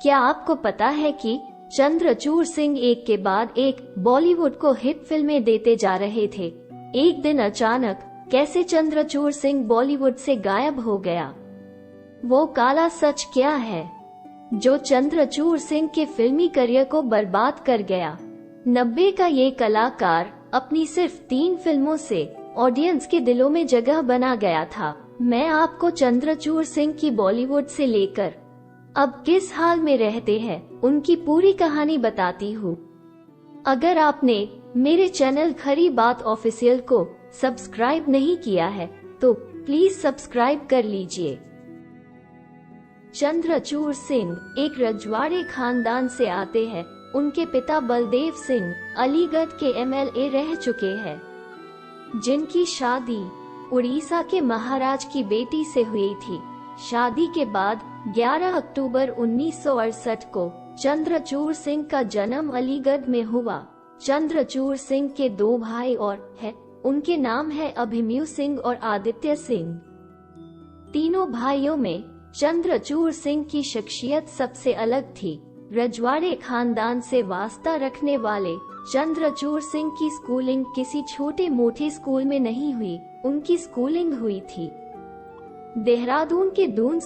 क्या आपको पता है कि चंद्रचूड़ सिंह एक के बाद एक बॉलीवुड को हिट फिल्में देते जा रहे थे। एक दिन अचानक कैसे चंद्रचूड़ सिंह बॉलीवुड से गायब हो गया? वो काला सच क्या है जो चंद्रचूड़ सिंह के फिल्मी करियर को बर्बाद कर गया? 90 का ये कलाकार अपनी सिर्फ 3 फिल्मों से ऑडियंस के दिलों में जगह बना गया था। मैं आपको चंद्रचूड़ सिंह की बॉलीवुड से लेकर अब किस हाल में रहते हैं उनकी पूरी कहानी बताती हूँ। अगर आपने मेरे चैनल खरी बात ऑफिशियल को सब्सक्राइब नहीं किया है तो प्लीज सब्सक्राइब कर लीजिए। चंद्रचूड़ सिंह एक रजवाड़े खानदान से आते हैं। उनके पिता बलदेव सिंह अलीगढ़ के MLA रह चुके हैं, जिनकी शादी उड़ीसा के महाराज की बेटी से हुई थी। शादी के बाद 11 अक्टूबर 1968 को चंद्रचूड़ सिंह का जन्म अलीगढ़ में हुआ। चंद्रचूड़ सिंह के 2 भाई और हैं। उनके नाम है अभिमन्यु सिंह और आदित्य सिंह। तीनों भाइयों में चंद्रचूड़ सिंह की शख्सियत सबसे अलग थी। रजवाड़े खानदान से वास्ता रखने वाले चंद्रचूड़ सिंह की स्कूलिंग किसी छोटे मोटे स्कूल में नहीं हुई। उनकी स्कूलिंग हुई थी देहरादून के दून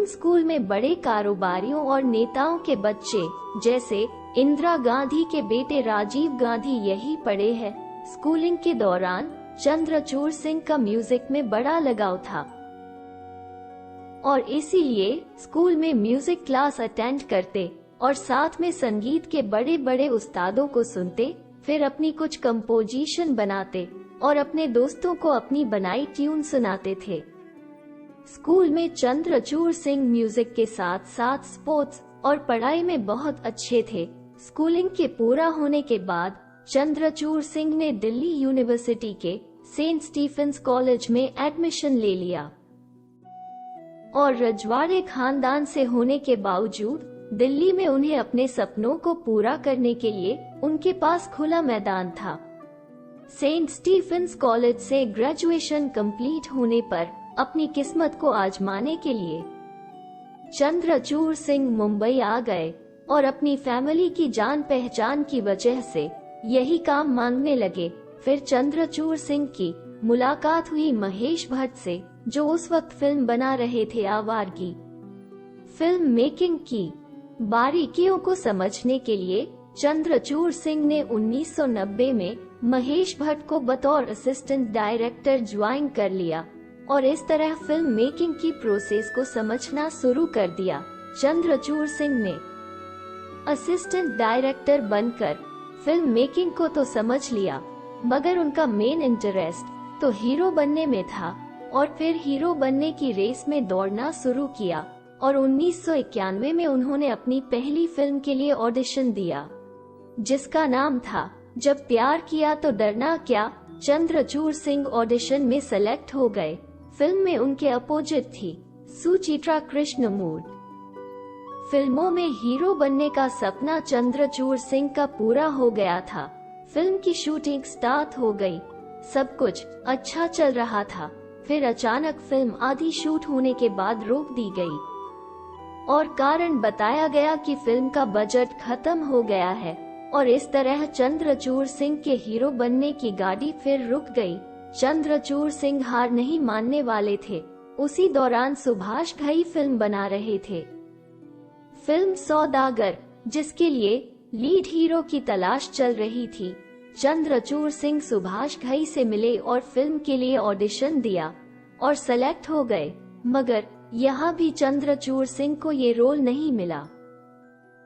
स्कूल में बड़े कारोबारियों और नेताओं के बच्चे जैसे इंदिरा गांधी के बेटे राजीव गांधी यही पढ़े हैं। स्कूलिंग के दौरान चंद्रचूड़ सिंह का म्यूजिक में बड़ा लगाव था और इसीलिए स्कूल में म्यूजिक क्लास अटेंड करते और साथ में संगीत के बड़े बड़े उस्तादों को सुनते, फिर अपनी कुछ कंपोजिशन बनाते और अपने दोस्तों को अपनी बनाई ट्यून सुनाते थे। स्कूल में चंद्रचूड़ सिंह म्यूजिक के साथ साथ स्पोर्ट्स और पढ़ाई में बहुत अच्छे थे। स्कूलिंग के पूरा होने के बाद चंद्रचूड़ सिंह ने दिल्ली यूनिवर्सिटी के सेंट स्टीफेंस कॉलेज में एडमिशन ले लिया और रजवाड़े खानदान से होने के बावजूद दिल्ली में उन्हें अपने सपनों को पूरा करने के लिए उनके पास खुला मैदान था। सेंट स्टीफेंस कॉलेज से ग्रेजुएशन कंप्लीट होने पर अपनी किस्मत को आजमाने के लिए चंद्रचूड़ सिंह मुंबई आ गए और अपनी फैमिली की जान पहचान की वजह से यही काम मांगने लगे। फिर चंद्रचूड़ सिंह की मुलाकात हुई महेश भट्ट से, जो उस वक्त फिल्म बना रहे थे आवारगी। फिल्म मेकिंग की बारीकियों को समझने के लिए चंद्रचूड़ सिंह ने 1990 में महेश भट्ट को बतौर असिस्टेंट डायरेक्टर ज्वाइन कर लिया और इस तरह फिल्म मेकिंग की प्रोसेस को समझना शुरू कर दिया। चंद्रचूड़ सिंह ने असिस्टेंट डायरेक्टर बनकर फिल्म मेकिंग को तो समझ लिया, मगर उनका मेन इंटरेस्ट तो हीरो बनने में था और फिर हीरो बनने की रेस में दौड़ना शुरू किया और 1991 में उन्होंने अपनी पहली फिल्म के लिए ऑडिशन दिया, जिसका नाम था जब प्यार किया तो डरना क्या। चंद्रचूड़ सिंह ऑडिशन में सेलेक्ट हो गए। फिल्म में उनके अपोजिट थी सुचित्रा कृष्णमूर्ति। फिल्मों में हीरो बनने का सपना चंद्रचूड़ सिंह का पूरा हो गया था। फिल्म की शूटिंग स्टार्ट हो गई, सब कुछ अच्छा चल रहा था। फिर अचानक फिल्म आधी शूट होने के बाद रोक दी गई और कारण बताया गया कि फिल्म का बजट खत्म हो गया है और इस तरह चंद्रचूड़ सिंह के हीरो बनने की गाड़ी फिर रुक गई। चंद्रचूड़ सिंह हार नहीं मानने वाले थे। उसी दौरान सुभाष घई फिल्म बना रहे थे, फिल्म सौदागर, जिसके लिए लीड हीरो की तलाश चल रही थी। चंद्रचूड़ सिंह सुभाष घई से मिले और फिल्म के लिए ऑडिशन दिया और सेलेक्ट हो गए, मगर यहाँ भी चंद्रचूड़ सिंह को ये रोल नहीं मिला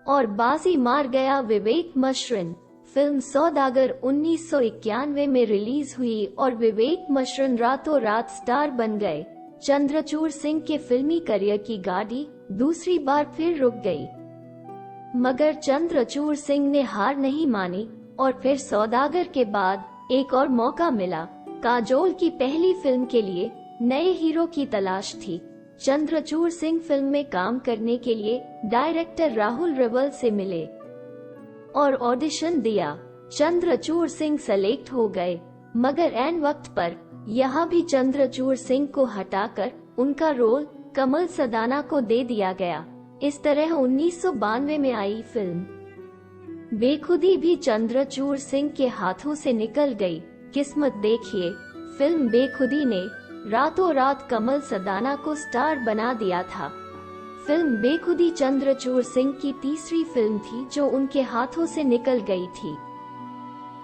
और बाजी मार गया विवेक मशरन। फिल्म सौदागर 1991 में रिलीज हुई और विवेक मशरन रातों रात स्टार बन गए। चंद्रचूड़ सिंह के फिल्मी करियर की गाड़ी दूसरी बार फिर रुक गई, मगर चंद्रचूड़ सिंह ने हार नहीं मानी और फिर सौदागर के बाद एक और मौका मिला। काजोल की पहली फिल्म के लिए नए हीरो की तलाश थी। चंद्रचूड़ सिंह फिल्म में काम करने के लिए डायरेक्टर राहुल रवल से मिले और ऑडिशन दिया। चंद्रचूड़ सिंह सेलेक्ट हो गए, मगर ऐन वक्त पर यहाँ भी चंद्रचूड़ सिंह को हटाकर उनका रोल कमल सदाना को दे दिया गया। इस तरह 1992 में आई फिल्म बेखुदी भी चंद्रचूड़ सिंह के हाथों से निकल गई। किस्मत देखिए, फिल्म बेखुदी ने रातों रात कमल सदाना को स्टार बना दिया था। फिल्म बेखुदी चंद्रचूड़ सिंह की तीसरी फिल्म थी जो उनके हाथों से निकल गई थी।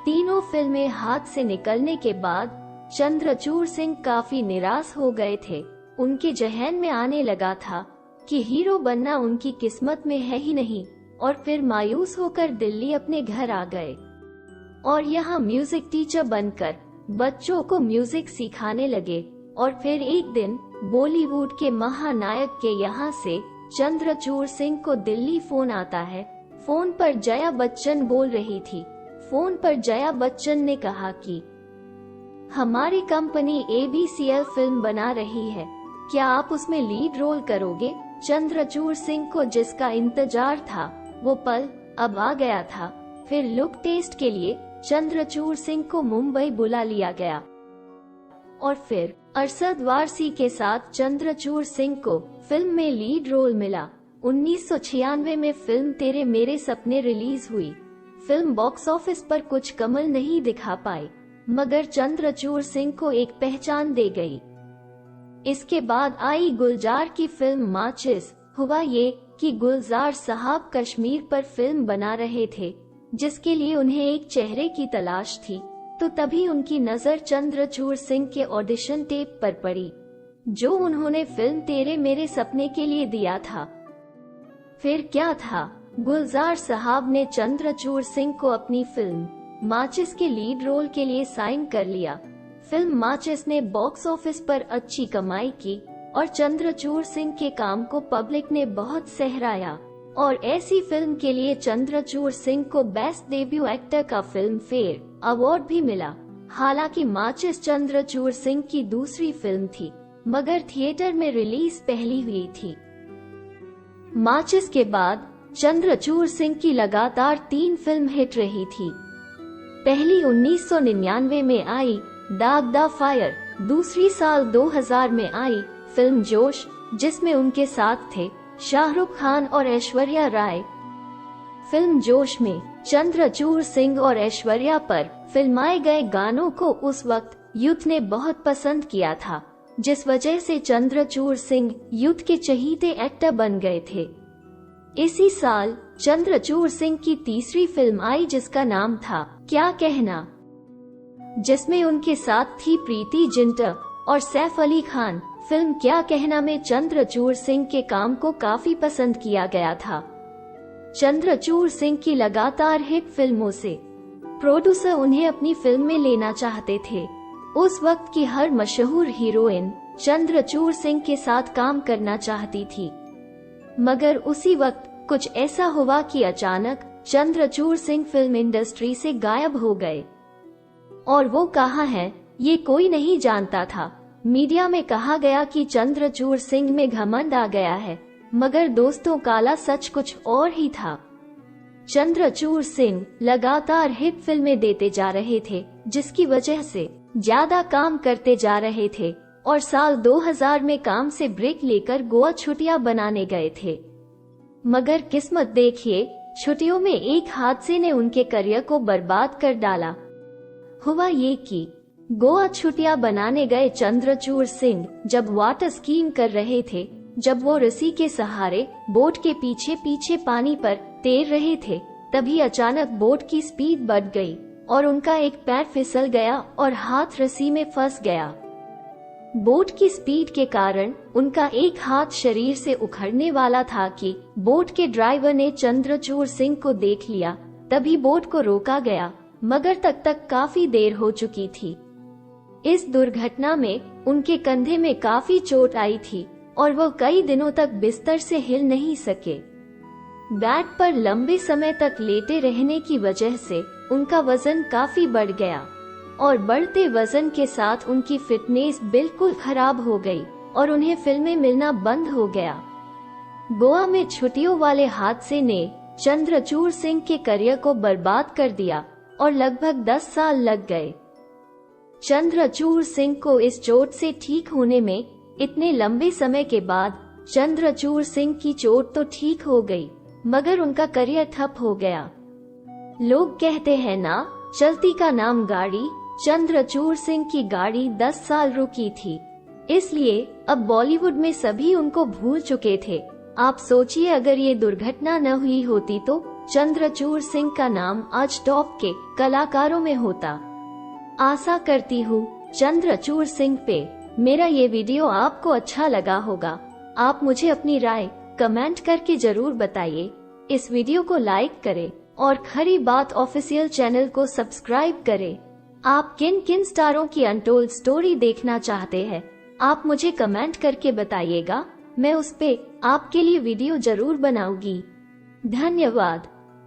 तीनों फिल्में हाथ से निकलने के बाद चंद्रचूड़ सिंह काफी निराश हो गए थे। उनके जहन में आने लगा था कि हीरो बनना उनकी किस्मत में है ही नहीं, और फिर मायूस होकर दिल्ली अपने घर आ गए और यहाँ म्यूजिक टीचर बनकर बच्चों को म्यूजिक सिखाने लगे। और फिर एक दिन बॉलीवुड के महानायक के यहाँ से चंद्रचूड़ सिंह को दिल्ली फोन आता है। फोन पर जया बच्चन बोल रही थी। फोन पर जया बच्चन ने कहा कि हमारी कंपनी ABCL फिल्म बना रही है, क्या आप उसमें लीड रोल करोगे? चंद्रचूड़ सिंह को जिसका इंतजार था वो पल अब आ गया था। फिर लुक टेस्ट के लिए चंद्रचूड़ सिंह को मुंबई बुला लिया गया और फिर अरशद वारसी के साथ चंद्रचूड़ सिंह को फिल्म में लीड रोल मिला। 1996 में फिल्म तेरे मेरे सपने रिलीज हुई। फिल्म बॉक्स ऑफिस पर कुछ कमाल नहीं दिखा पाई, मगर चंद्रचूड़ सिंह को एक पहचान दे गई। इसके बाद आई गुलजार की फिल्म माचिस। हुआ ये कि गुलजार साहब कश्मीर पर फिल्म बना रहे थे, जिसके लिए उन्हें एक चेहरे की तलाश थी। तो तभी उनकी नजर चंद्रचूड़ सिंह के ऑडिशन टेप पर पड़ी, जो उन्होंने फिल्म तेरे मेरे सपने के लिए दिया था। फिर क्या था, गुलजार साहब ने चंद्रचूड़ सिंह को अपनी फिल्म माचिस के लीड रोल के लिए साइन कर लिया। फिल्म माचिस ने बॉक्स ऑफिस पर अच्छी कमाई की और चंद्रचूड़ सिंह के काम को पब्लिक ने बहुत सहराया, और ऐसी फिल्म के लिए चंद्रचूड़ सिंह को बेस्ट डेब्यू एक्टर का फिल्म फेयर अवार्ड भी मिला। हालांकि माचिस चंद्रचूड़ सिंह की दूसरी फिल्म थी, मगर थिएटर में रिलीज पहली हुई थी। माचिस के बाद चंद्रचूड़ सिंह की लगातार 3 फिल्म हिट रही थी। पहली 1999 में आई दाग द फायर, दूसरी साल 2000 में आई फिल्म जोश, जिसमें उनके साथ थे शाहरुख खान और ऐश्वर्या राय। फिल्म जोश में चंद्रचूड़ सिंह और ऐश्वर्या पर फिल्माए गए गानों को उस वक्त यूथ ने बहुत पसंद किया था, जिस वजह से चंद्रचूड़ सिंह यूथ के चहीते एक्टर बन गए थे। इसी साल चंद्रचूड़ सिंह की तीसरी फिल्म आई जिसका नाम था क्या कहना, जिसमें उनके साथ थी प्रीति जिंटा और सैफ अली खान। फिल्म क्या कहना में चंद्रचूड़ सिंह के काम को काफी पसंद किया गया था। चंद्रचूड़ सिंह की लगातार हिट फिल्मों से प्रोड्यूसर उन्हें अपनी फिल्म में लेना चाहते थे। उस वक्त की हर मशहूर हीरोइन चंद्रचूड़ सिंह के साथ काम करना चाहती थी, मगर उसी वक्त कुछ ऐसा हुआ कि अचानक चंद्रचूड़ सिंह फिल्म इंडस्ट्री से गायब हो गए, और वो कहाँ हैं ये कोई नहीं जानता था। मीडिया में कहा गया कि चंद्रचूड़ सिंह में घमंड आ गया है, मगर दोस्तों काला सच कुछ और ही था। चंद्रचूड़ सिंह लगातार हिट फिल्में देते जा रहे थे, जिसकी वजह से ज्यादा काम करते जा रहे थे, और साल 2000 में काम से ब्रेक लेकर गोवा छुट्टियां बनाने गए थे। मगर किस्मत देखिए, छुट्टियों में एक हादसे ने उनके करियर को बर्बाद कर डाला। हुआ ये कि गोवा छुट्टियां बनाने गए चंद्रचूड़ सिंह जब वाटर स्कीइंग कर रहे थे, जब वो रस्सी के सहारे बोट के पीछे पीछे पानी पर तैर रहे थे, तभी अचानक बोट की स्पीड बढ़ गई और उनका एक पैर फिसल गया और हाथ रस्सी में फंस गया। बोट की स्पीड के कारण उनका एक हाथ शरीर से उखड़ने वाला था कि बोट के ड्राइवर ने चंद्रचूड़ सिंह को देख लिया। तभी बोट को रोका गया, मगर तक काफी देर हो चुकी थी। इस दुर्घटना में उनके कंधे में काफी चोट आई थी और वो कई दिनों तक बिस्तर से हिल नहीं सके। बेड पर लंबे समय तक लेटे रहने की वजह से उनका वजन काफी बढ़ गया और बढ़ते वजन के साथ उनकी फिटनेस बिल्कुल खराब हो गई और उन्हें फिल्में मिलना बंद हो गया। गोवा में छुट्टियों वाले हादसे ने चंद्रचूड़ सिंह के करियर को बर्बाद कर दिया और लगभग 10 साल लग गए। चंद्रचूड़ सिंह को इस चोट से ठीक होने में इतने लंबे समय के बाद चंद्रचूड़ सिंह की चोट तो ठीक हो गई, मगर उनका करियर ठप हो गया। लोग कहते हैं ना, चलती का नाम गाड़ी। चंद्रचूड़ सिंह की गाड़ी 10 साल रुकी थी, इसलिए अब बॉलीवुड में सभी उनको भूल चुके थे। आप सोचिए, अगर ये दुर्घटना न हुई होती तो चंद्रचूड़ सिंह का नाम आज टॉप के कलाकारों में होता। आशा करती हूँ चंद्रचूड़ सिंह पे मेरा ये वीडियो आपको अच्छा लगा होगा। आप मुझे अपनी राय कमेंट करके जरूर बताइए। इस वीडियो को लाइक करें और खरी बात ऑफिशियल चैनल को सब्सक्राइब करें। आप किन किन स्टारों की अनटोल्ड स्टोरी देखना चाहते हैं, आप मुझे कमेंट करके बताइएगा। मैं उस पे आपके लिए वीडियो जरूर बनाऊंगी। धन्यवाद।